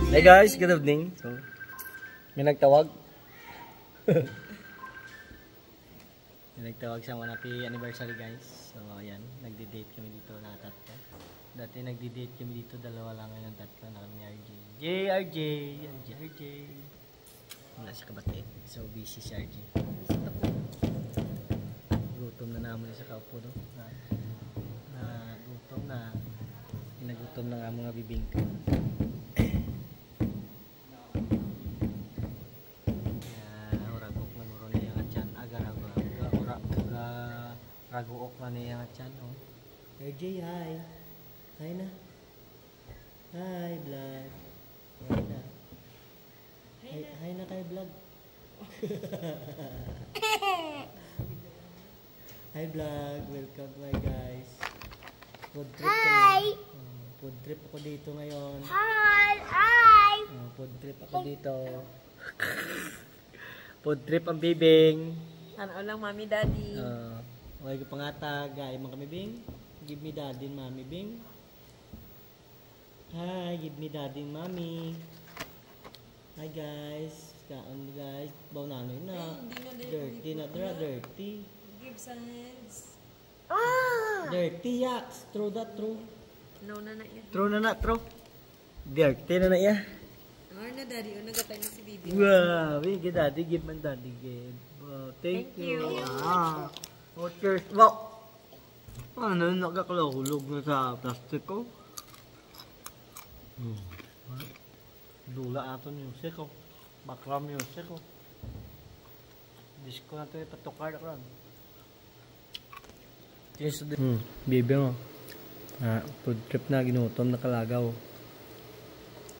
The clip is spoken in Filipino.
Hey guys, good evening. So, may nagtawag. May nagtawag sa mga happy anniversary guys. So ayan, nagdi-date kami dito na tatlo. Dati nagdi-date kami dito, dalawa lang, ngayon tatlo na kami ni RJ. RJ. Wala si kabate. So busy si RJ. Gutom na naman sa kaupo no. Gutom na. Inagutom na nga mga bibing ko. Raguok na niya nga chan, oh. RJ, hi. Hi na. Hi, vlog. Hi na. Hi na kay vlog. Hi vlog, welcome my guys. Food trip kami. Food trip ako dito ngayon. Hi. Food trip ako dito. Food trip ang bibing. Ano lang, mami, daddy. Okay, pangatag, ay mga kami bing. Give me daddy, mami bing. Hi, give me daddy, mami. Hi guys. Kaon guys. Baw na na. Dirty na dirty. Give some hands. Dirty yaks. True that, true. No na iya. True na true. Dirty na iya. Na daddy, nagatay na si Bibi. Wow, give daddy, give man daddy, give. Wow, thank you. Oh, cheers. Wow. Ano, nakakalahulog na sa plastic ko. Lula ato music ko. Background music ko. Disco na ito ipatukar na karon. Cheers to the... Bibi mo. Food trip na, ginutom na kalagaw.